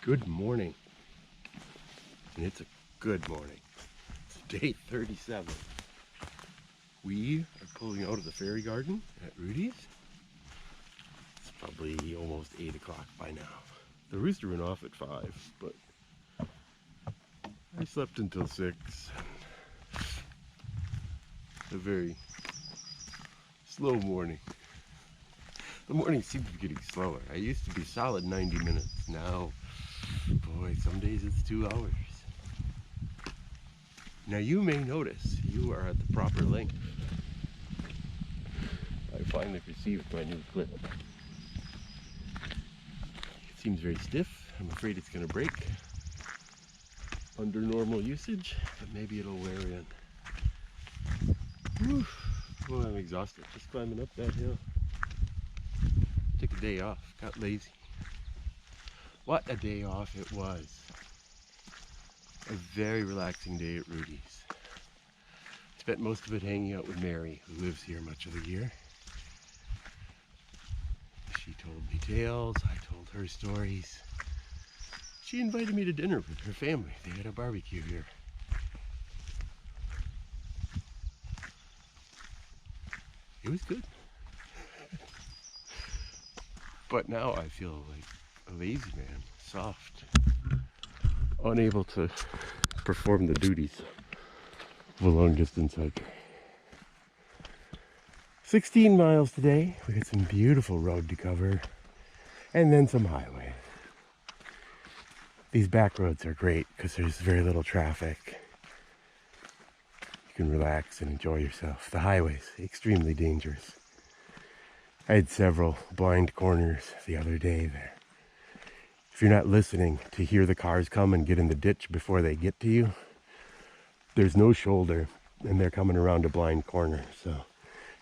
Good morning, and it's a good morning. It's day 37. We are pulling out of the fairy garden at Rudy's. It's probably almost 8 o'clock by now. The rooster went off at 5, but I slept until 6. A very slow morning. The mornings seem to be getting slower. I used to be solid 90 minutes. Now, boy, some days it's 2 hours. Now you may notice you are at the proper length. I finally received my new clip. It seems very stiff. I'm afraid it's going to break under normal usage, but maybe it'll wear in. Whew. Well, I'm exhausted just climbing up that hill. Took a day off, got lazy. What a day off it was. A very relaxing day at Rudy's. Spent most of it hanging out with Mary, who lives here much of the year. She told me tales, I told her stories. She invited me to dinner with her family. They had a barbecue here. It was good. But now I feel like a lazy man, soft, unable to perform the duties of a long distance hiker. 16 miles today. We got some beautiful road to cover and then some highway. These back roads are great because there's very little traffic. You can relax and enjoy yourself. The highway's extremely dangerous. I had several blind corners the other day there. If you're not listening to hear the cars come and get in the ditch before they get to you, there's no shoulder and they're coming around a blind corner. So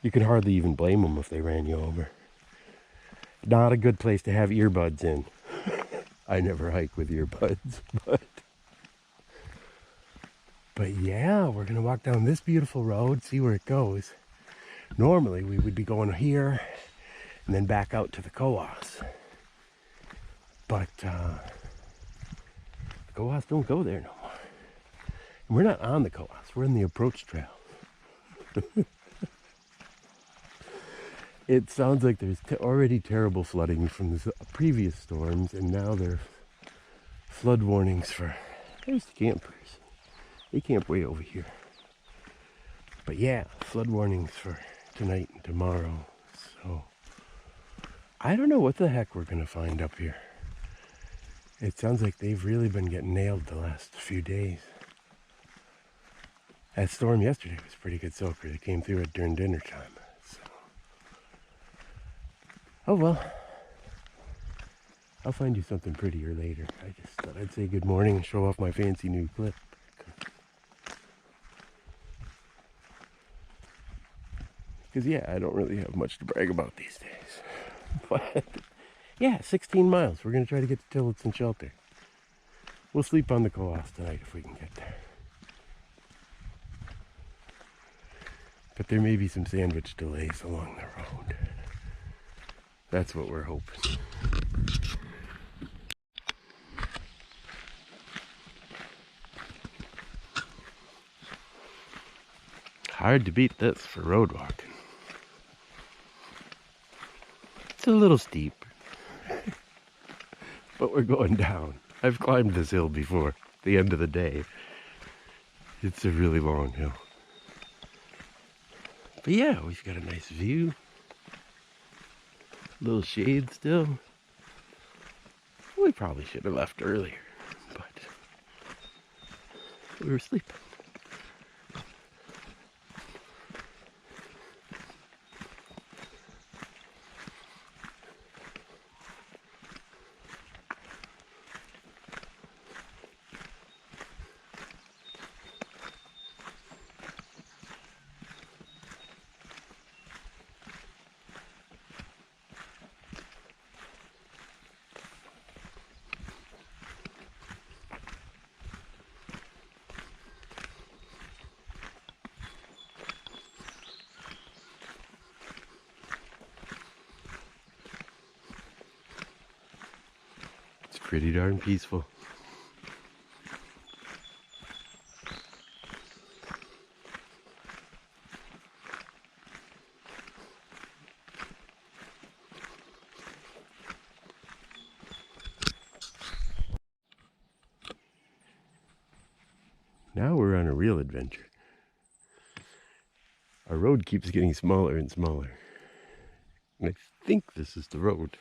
you can hardly even blame them if they ran you over. Not a good place to have earbuds in. I never hike with earbuds, but yeah, we're gonna walk down this beautiful road, see where it goes. Normally we would be going here and then back out to the Cohos. But the Cohos don't go there no more. And we're not on the Cohos, we're in the approach trail. It sounds like there's already terrible flooding from the previous storms, and now there are flood warnings for, there's the campers. They camp way over here. But yeah, flood warnings for tonight and tomorrow. So I don't know what the heck we're gonna find up here. It sounds like they've really been getting nailed the last few days. That storm yesterday was a pretty good soaker. They came through it during dinner time. So. Oh well. I'll find you something prettier later. I just thought I'd say good morning and show off my fancy new clip. Because yeah, I don't really have much to brag about these days. But yeah, 16 miles. We're going to try to get to Tillotson Shelter. We'll sleep on the Cohos tonight if we can get there. But there may be some sandwich delays along the road. That's what we're hoping. Hard to beat this for road walking. It's a little steep, but we're going down. I've climbed this hill before, at the end of the day. It's a really long hill. But yeah, we've got a nice view. A little shade still. We probably should have left earlier, but we were sleeping. pretty darn peaceful. Now we're on a real adventure. Our road keeps getting smaller and smaller. And I think this is the road,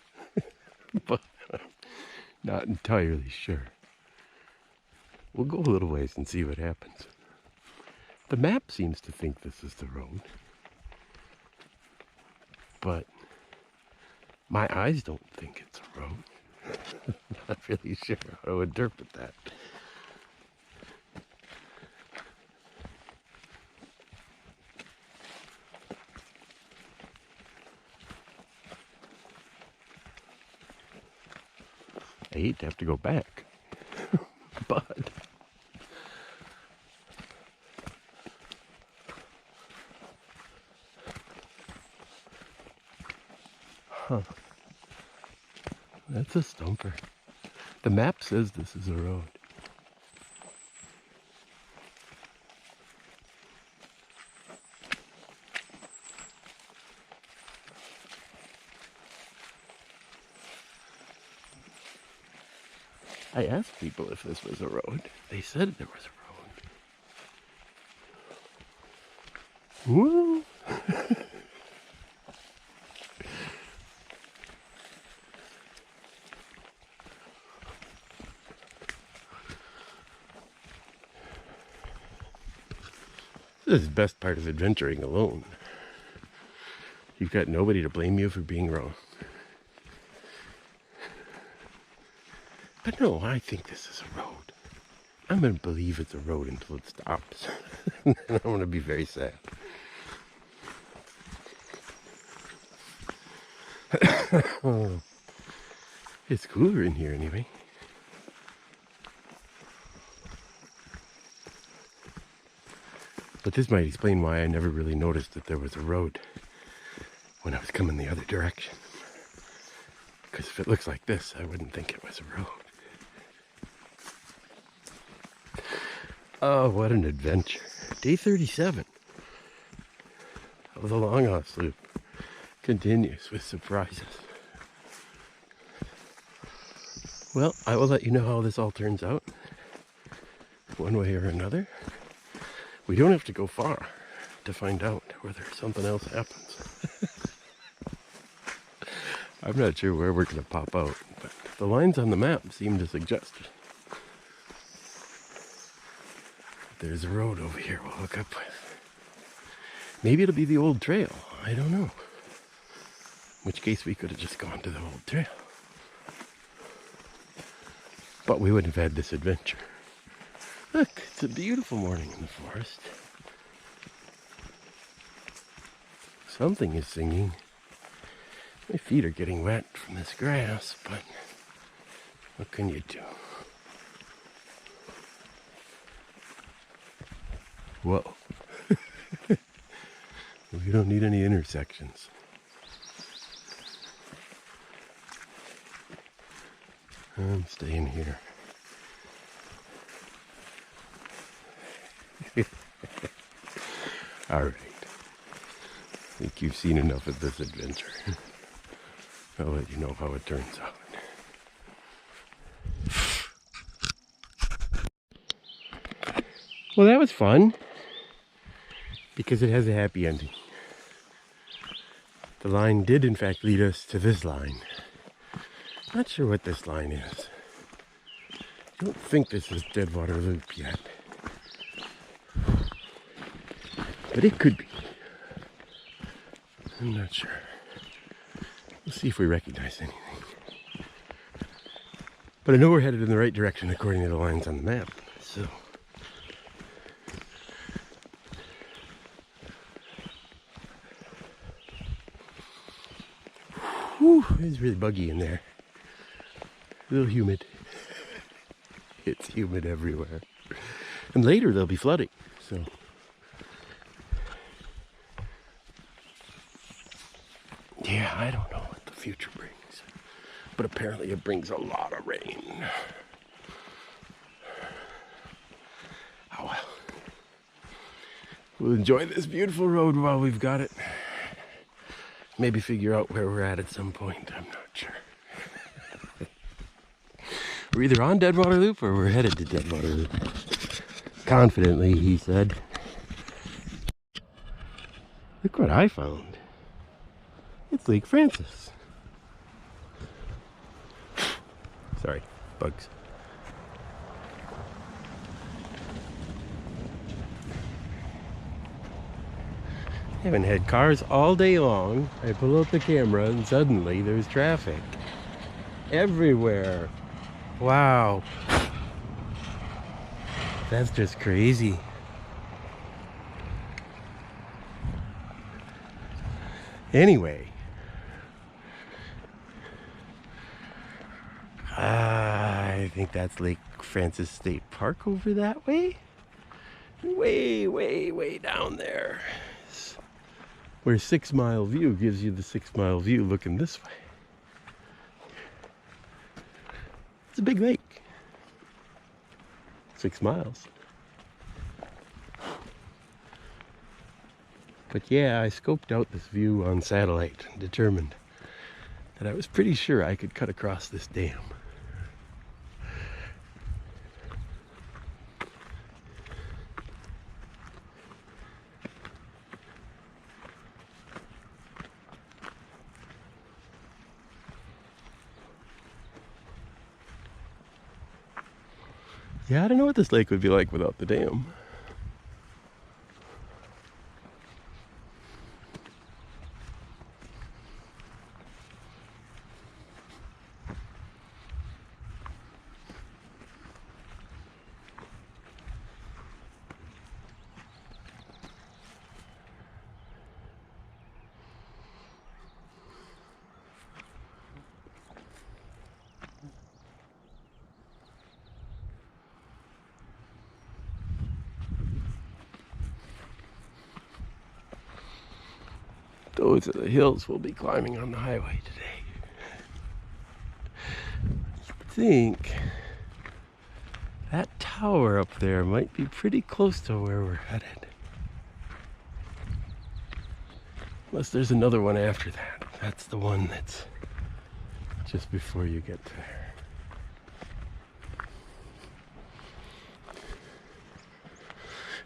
but I'm not entirely sure. We'll go a little ways and see what happens. The map seems to think this is the road, but my eyes don't think it's a road. I'm not really sure how to interpret that. I hate to have to go back, but that's a stumper. The map says this is a road. I asked people if this was a road. They said there was a road. Woo! This is the best part of adventuring alone. You've got nobody to blame you for being wrong. But no, I think this is a road. I'm going to believe it's a road until it stops. And I'm going to be very sad. It's cooler in here anyway. But this might explain why I never really noticed that there was a road when I was coming the other direction. Because if it looks like this, I wouldn't think it was a road. Oh, what an adventure. Day 37 of the Longhos Loop continues with surprises. Well, I will let you know how this all turns out, one way or another. We don't have to go far to find out whether something else happens. I'm not sure where we're going to pop out, but the lines on the map seem to suggest it. There's a road over here we'll hook up with. Maybe it'll be the old trail. I don't know. In which case we could have just gone to the old trail. But we wouldn't have had this adventure. Look, it's a beautiful morning in the forest. Something is singing. My feet are getting wet from this grass, but what can you do? Whoa. We don't need any intersections. I'm staying here. All right. I think you've seen enough of this adventure. I'll let you know how it turns out. Well, that was fun. Because it has a happy ending. The line did in fact lead us to this line. Not sure what this line is. I don't think this is Deadwater Loop yet. But it could be. I'm not sure. We'll see if we recognize anything. But I know we're headed in the right direction according to the lines on the map. So whew, it's really buggy in there. A little humid. It's humid everywhere. And later there'll be flooding, so. Yeah, I don't know what the future brings. but apparently it brings a lot of rain. Oh well. We'll enjoy this beautiful road while we've got it. Maybe figure out where we're at some point. I'm not sure. We're either on Deadwater Loop or we're headed to Deadwater Loop. Confidently, he said. Look what I found. It's Lake Francis. Sorry, bugs. I haven't had cars all day long. I pull out the camera and suddenly there's traffic everywhere. Wow. That's just crazy. Anyway. I think that's Lake Francis State Park over that way. Way, way, way down there. Where 6 Mile View gives you the 6 Mile View looking this way. It's a big lake. 6 miles. But yeah, I scoped out this view on satellite and determined that I was pretty sure I could cut across this dam. Yeah, I don't know what this lake would be like without the dam. Those are the hills we'll be climbing on the highway today. I think that tower up there might be pretty close to where we're headed. Unless there's another one after that. That's the one that's just before you get there.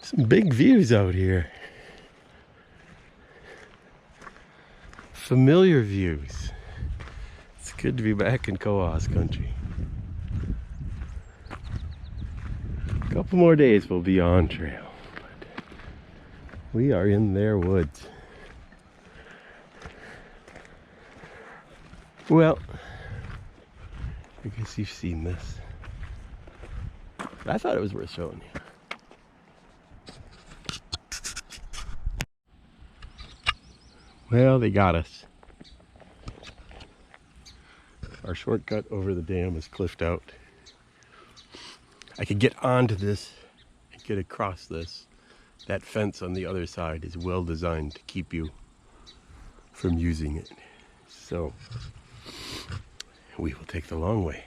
Some big views out here. Familiar views. It's good to be back in Cohos country. A couple more days we'll be on trail, but we are in their woods. Well, I guess you've seen this. I thought it was worth showing you. Well, they got us. Our shortcut over the dam is cliffed out. I could get onto this and get across this. That fence on the other side is well designed to keep you from using it. So we will take the long way.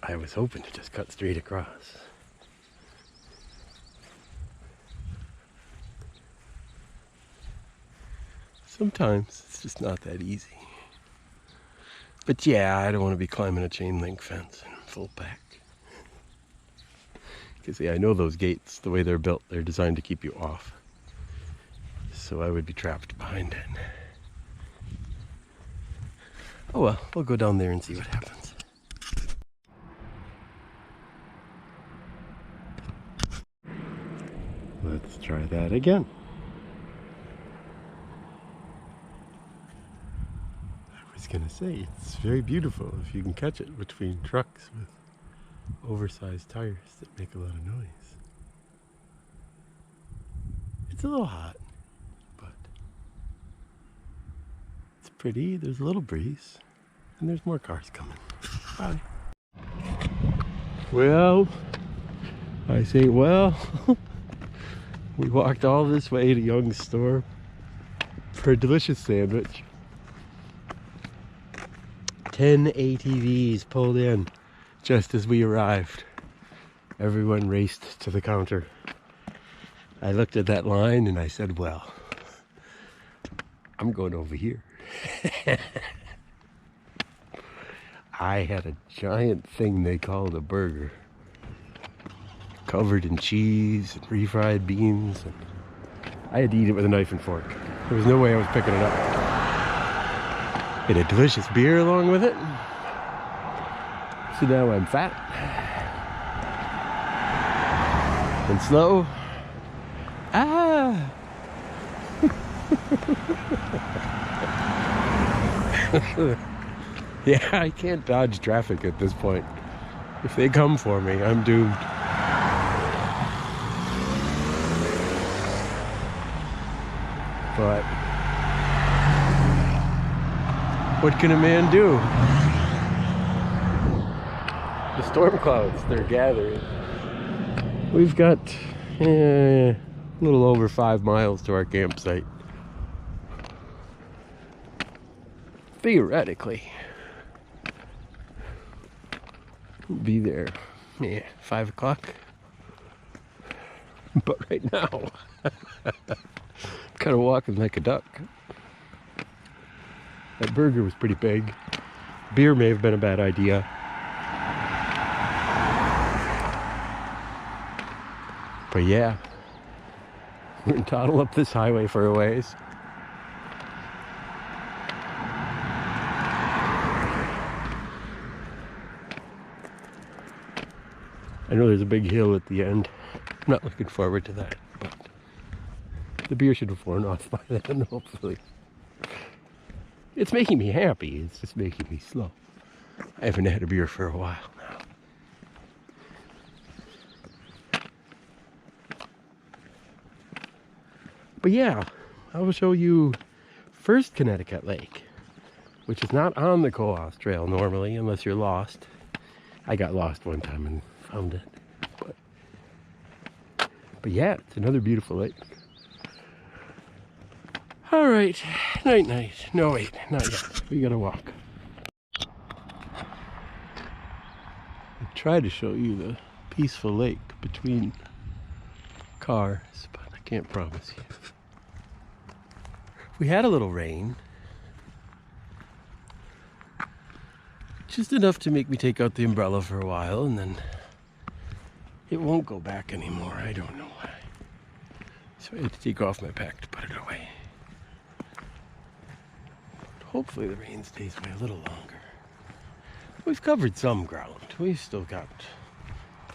I was hoping to just cut straight across. Sometimes it's just not that easy. But yeah, I don't want to be climbing a chain link fence in full pack. Because yeah, I know those gates, the way they're built, they're designed to keep you off. So I would be trapped behind it. Oh well, we'll go down there and see what happens. Let's try that again. Gonna say it's very beautiful if you can catch it between trucks with oversized tires that make a lot of noise. It's a little hot, but it's pretty. There's a little breeze and there's more cars coming. Bye. Well, I say well, we walked all this way to Young's store for a delicious sandwich. 10 ATVs pulled in just as we arrived. Everyone raced to the counter. I looked at that line and I said, well, I'm going over here. I had a giant thing they called a burger, covered in cheese and refried beans, and I had to eat it with a knife and fork. There was no way I was picking it up. And a delicious beer along with it. So now I'm fat and slow. Ah! Yeah, I can't dodge traffic at this point. If they come for me, I'm doomed. But what can a man do? The storm clouds, they're gathering. We've got a little over 5 miles to our campsite. Theoretically, we'll be there, 5 o'clock. But right now, kind of walking like a duck. That burger was pretty big. Beer may have been a bad idea. But yeah, we're gonna toddle up this highway for a ways. I know there's a big hill at the end. I'm not looking forward to that, but the beer should have worn off by then, hopefully. It's making me happy, it's just making me slow. I haven't had a beer for a while now. But yeah, I will show you First Connecticut Lake, which is not on the Cohos Trail normally, unless you're lost. I got lost one time and found it. But yeah, it's another beautiful lake. All right, night night. No, wait, not yet. We gotta walk. I try to show you the peaceful lake between cars, but I can't promise you. We had a little rain. Just enough to make me take out the umbrella for a while, and then it won't go back anymore. I don't know why. So I had to take off my pack to put it away. Hopefully the rain stays away a little longer. We've covered some ground. We've still got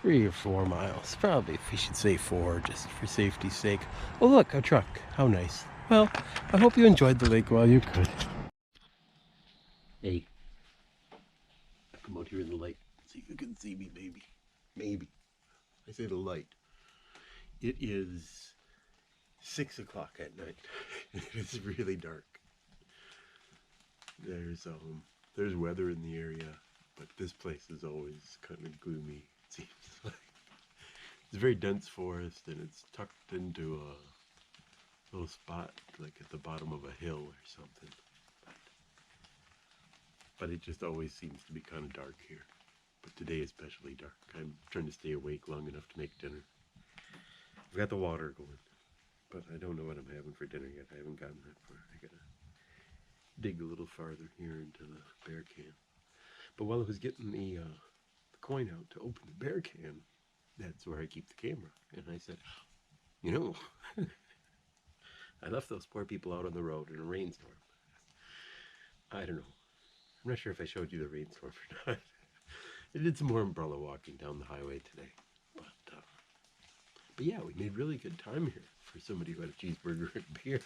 3 or 4 miles. Probably, if we should say 4, just for safety's sake. Oh look, a truck. How nice. Well, I hope you enjoyed the lake while you could. Hey. Come out here in the light. See if you can see me, baby. Maybe. I say the light. It is 6 o'clock at night. It is really dark. There's weather in the area, but this place is always kind of gloomy, it seems like. It's a very dense forest, and it's tucked into a little spot, like at the bottom of a hill or something. But it just always seems to be kind of dark here. But today especially dark. I'm trying to stay awake long enough to make dinner. I've got the water going, but I don't know what I'm having for dinner yet. I haven't gotten that far. I gotta dig a little farther here into the bear can. But while I was getting the coin out to open the bear can, that's where I keep the camera. And I said, you know, I left those poor people out on the road in a rainstorm. I don't know. I'm not sure if I showed you the rainstorm or not. I did some more umbrella walking down the highway today. But yeah, we made really good time here for somebody who had a cheeseburger and beer.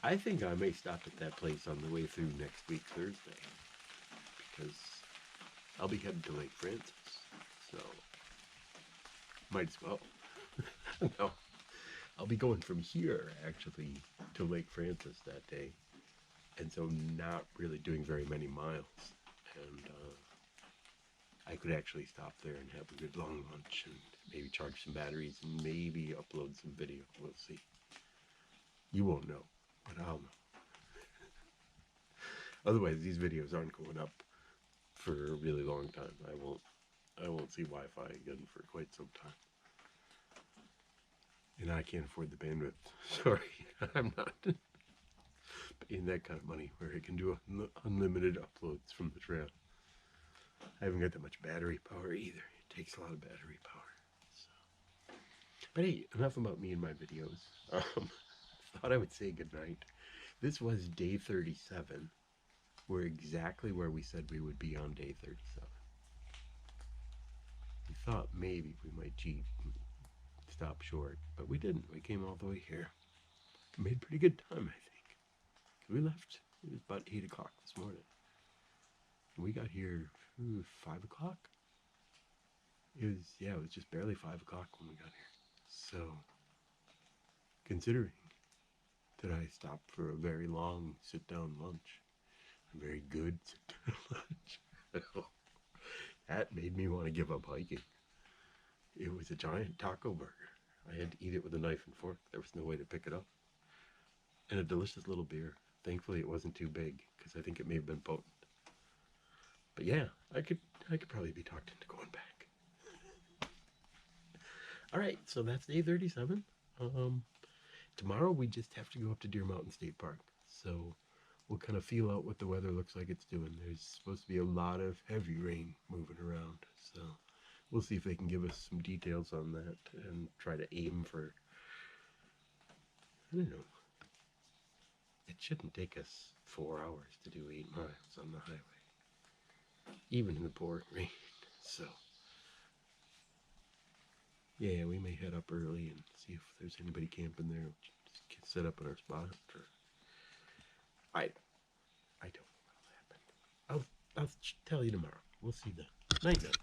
I think I may stop at that place on the way through next week, Thursday, because I'll be headed to Lake Francis, so might as well. No, I'll be going from here, actually, to Lake Francis that day, and so not really doing very many miles, and I could actually stop there and have a good long lunch and maybe charge some batteries and maybe upload some video. We'll see. You won't know, but I'll know. Otherwise, these videos aren't going up for a really long time. I won't see Wi-Fi again for quite some time. And I can't afford the bandwidth. Sorry, I'm not paying that kind of money where I can do unlimited uploads from the trail. I haven't got that much battery power either. It takes a lot of battery power. So. But hey, enough about me and my videos. Thought I would say goodnight. This was day 37. We're exactly where we said we would be on day 37. We thought maybe we might cheat and stop short, but we didn't. We came all the way here. Made pretty good time, I think. We left, it was about 8 o'clock this morning. We got here 5 o'clock. It was just barely 5 o'clock when we got here. So, considering that I stopped for a very long sit-down lunch, a very good sit-down lunch, that made me want to give up hiking. It was a giant taco burger. I had to eat it with a knife and fork. There was no way to pick it up. And a delicious little beer. Thankfully, it wasn't too big, because I think it may have been potent. But yeah, I could probably be talked into going back. All right, so that's day 37. Tomorrow we just have to go up to Deer Mountain State Park. So we'll kind of feel out what the weather looks like it's doing. There's supposed to be a lot of heavy rain moving around. So we'll see if they can give us some details on that and try to aim for, I don't know. It shouldn't take us 4 hours to do 8 miles on the highway, even in the pouring rain. So yeah, we may head up early and see if there's anybody camping there. Just set up in our spot. Or I don't know what'll happen. I'll tell you tomorrow. We'll see then. Night night.